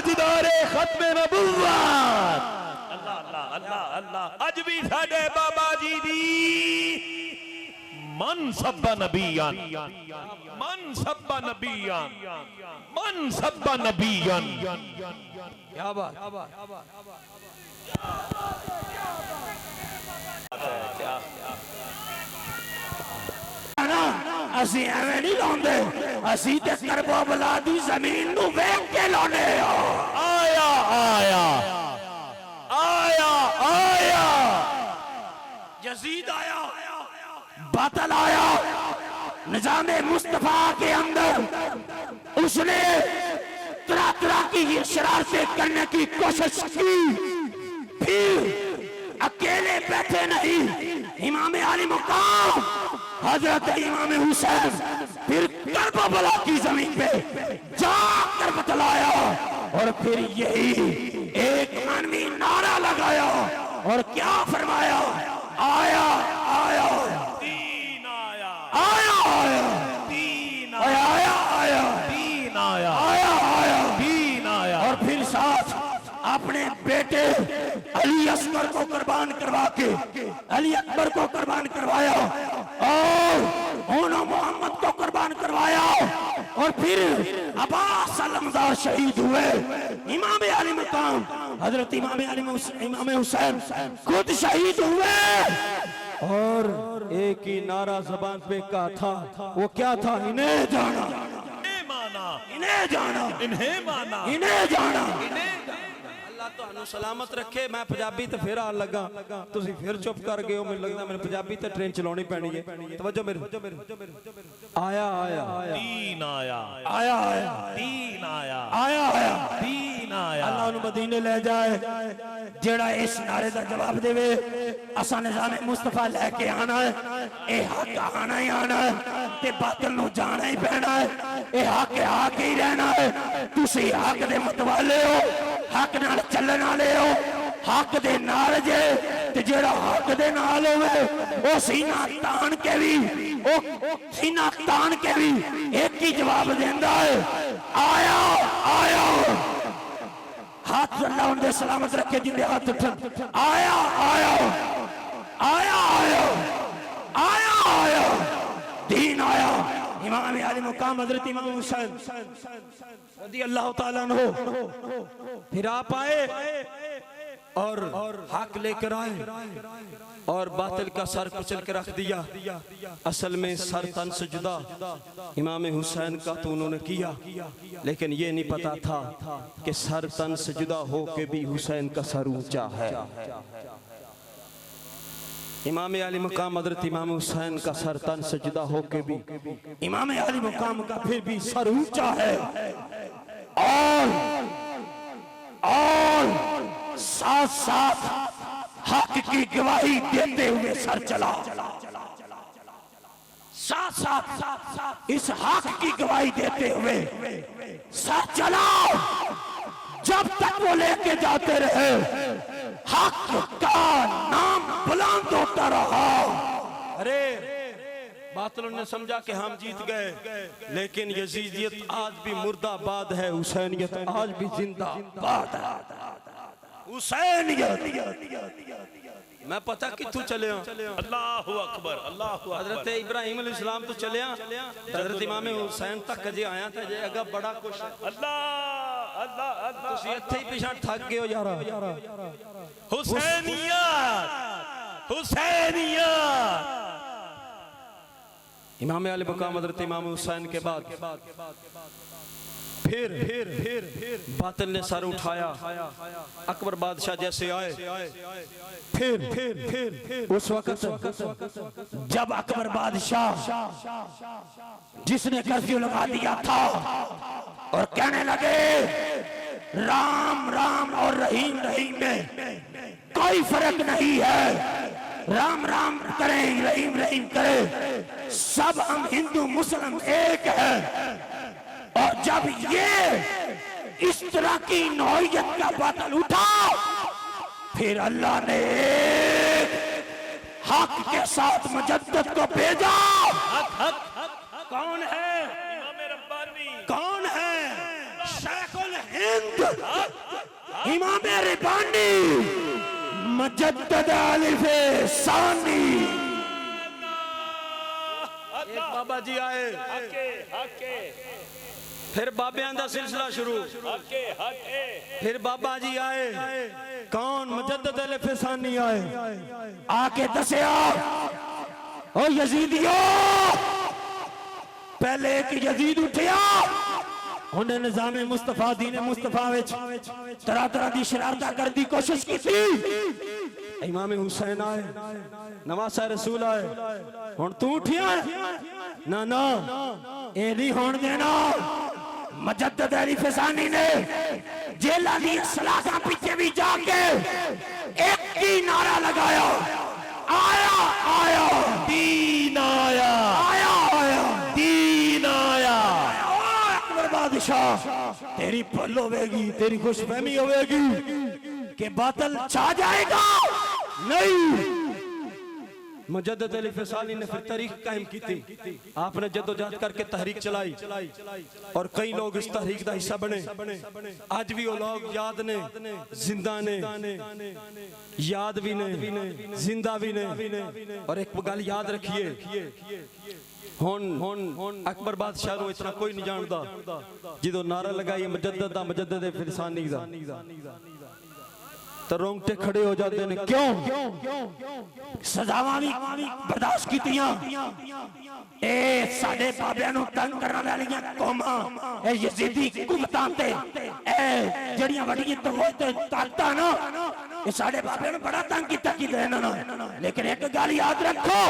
ताजदारे खत्मे नबुव्वत। अल्लाह अल्लाह अल्लाह अल्लाह। अज भी साडे बाबा जी दी मन सब्बा नबियान, मन सब्बा नबियान, मन सब्बा नबियान। क्या बात, असी एवं नहीं लाते, असी ते करबला दी जमीन नू वेख के लाने। आया आया आया आया यजीद आया, बातल आया, निजामे मुस्तफा के अंदर उसने तरह तरह की शरारतें करने की कोशिश की, फिर अकेले बैठे नहीं, इमाम आली मुकाम हजरत इमाम हुसैन फिर करबला की जमीन पे जाकर बतलाया और फिर यही एक मानवी नारा लगाया और क्या फरमाया, आया आया दीन आया आया आया दीन आया आया आया दीन आया आया आया दीन आया। और फिर साथ अपने बेटे अली असगर को कुर्बान करवा के अली अकबर को कुर्बान करवाया और मोहम्मद को कुर्बान करवाया और फिर अब्बास अलमदार शहीद हुए। इमाम आली मकाम हजरत इमाम हुसैन खुद शहीद हुए। और एक ही नारा जबान पे का था, वो क्या था? इन्हें जाना, इन्हें माना, इन्हें जाना, इन्हें माना, इन्हें जाना। अल्लाह तुहानू सलामत रखे। मैं पंजाबी ते फिर आन लगा, तुसी फिर चुप कर गए हो। मैनूं लगदा मैंने पंजाबी ते ट्रेन चलाउणी पैनी है। तवज्जो मेरे। आया आया दीन आया आया आया दीन आया आया आया दीन आया। अल्लाह उन्हें मदीने ले जाए जेड़ा इस नारे का जवाब देवे, असा निजामे मुस्तफा लेके आना है, ये हक आना ही आना है ते बातिल नूं जाना ही पैना है। ये हक ही रहना है। तुसी हक दे मतवाले हो, हक नाल चलण वाले हो, हक दे नाल जे ते जेड़ा हक दे नाल होवे ओ सीना तान के भी एक ही जवाब देंदा है, आया आया। हाथ अल्लाह उनके सलामत रखे, जिंदे हाथ उठन, आया आया आया आया आया आया दीन आया। इमाम आली मुकाम हजरत इमाम हुसैन रज़ी अल्लाह ताला अन्हु फिर आप आए और हक लेकर आए और बातिल का सर कुचल के रख दिया। असल में सर तन से जुदा इमाम हुसैन का तो उन्होंने किया, लेकिन ये नहीं पता था कि सर तन से जुदा हो के भी हुसैन का सर ऊंचा है। इमाम आली मुकाम हजरत इमाम हुसैन का सर तन से जुदा हो के भी इमाम आली मुकाम का फिर भी सर ऊंचा है और साथ साथ हक की गवाही देते हुए सर चला। साथ साथ इस हक की गवाही देते हुए सर चला। जब तक वो लेके जाते रहे हक का नाम बुलंद होता रहा। अरे बातिलों ने समझा कि हम जीत गए, लेकिन यजीदियत आज भी मुर्दाबाद है, हुसैनियत आज भी जिंदाबाद है। हुसैनियत मैं पता कितों चले अल्लाहु अकबर अल्लाहु अकबर। हजरत इब्राहिम अलैहिस्सलाम तो चले, हजरत इमाम हुसैन तक जे आया था जे अगा बड़ा कुछ। अल्लाह अल्लाह अल्लाह। तुसी इत्थे ही पिछा थक गए हो यार। हुसैनियत हुसैनियत। इमाम आली मुकाम हजरत इमाम हुसैन के बाद फिर बातिल ने सर उठाया। अकबर बादशाह जैसे आए, फिर उस वक्त जब अकबर बादशाह जिसने कर्फ्यू लगा दिया था और कहने लगे राम राम और रहीम रहीम में कोई फर्क नहीं है, राम राम करें रहीम रहीम करें, सब हम हिंदू मुस्लिम एक है। और जब ये इस तरह की नौयत का बादल उठा, फिर अल्लाह ने हक के साथ मुजद्दद को भेजा। कौन है? इमाम रब्बानी। कौन है? शेखुल हिंद इमाम रिबानी मुजद्दिद अलिफ सानी। एक बाबा जी आए, हके हके फिर बाबियां दा सिलसिला शुरू। हके हके फिर बाबा जी आए, कौन? मुजद्दिद अलिफ सानी आए। आके दसिया ओ यजीदियो, पहले एक यजीद उठिया, उन्हें निजाम मुस्तफा दीन मुस्तफा विच तरह तरह की शरारत करने की कोशिश की थी। इमाम हुसैन आए, नवासा रसूल आए, हुन तू उठिया? ना ना, ये नहीं होने देना। मुजद्दिद अलिफ सानी ने जेला दी सलाखा पीछे भी जाके एक ही नारा लगाया, आया आया दीन आया, आया आया दीन आया। अकबर बादशाह, तेरी पल होगी, तेरी खुशफहमी होगी कि बातिल छा जाएगा। नहीं, मुजद्दिद अलिफ सानी ने फिर तहरीक कायम की थी। आपने जद्दोजहद करके तहरीक चलाई और कई लोग इस तहरीक का हिस्सा बने। आज भी वो लोग याद ने, जिंदा ने, याद भी ने, जिंदा भी ने। और एक गल याद रखिए, हुन अकबर बादशाह को इतना कोई नहीं जानता। जो नारा लगाई मुजद्दिद दा, मुजद्दिद अलिफ सानी दा, तो रोंगटे खड़े हो जाते हैं। क्यों? सजावां भी बर्दाश्त कीतियां। ए साडे बाबियां नूं तंग करन वालियां कौमां, ए यजीदी हुकूमतां ते ए जड़ियां वड्डियां ते ताकतां ना, ए साडे बाबियां नूं बड़ा तंग कीता कि इन्हां ने। लेकिन एक गल याद रखो,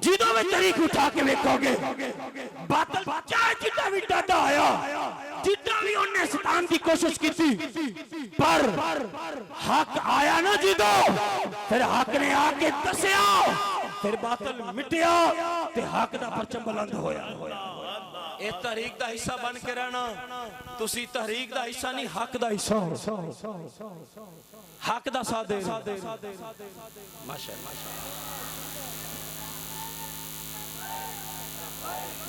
जिदों भी तरीक उठा के वेखोगे, बातिल चाहे जितना भी डाटा आया, जितना भी उन्हें सतान की कोशिश की थी, पर हक आया ना जिदो, फिर हक ने आके दसिया, फिर बातिल मिटिया ते हक दा परचम बुलंद होया। इस तहरीक का हिस्सा बन के रहना। तुसी तहरीक का हिस्सा नहीं, हक का हिस्सा हो। हक का साथ दे। माशाअल्लाह।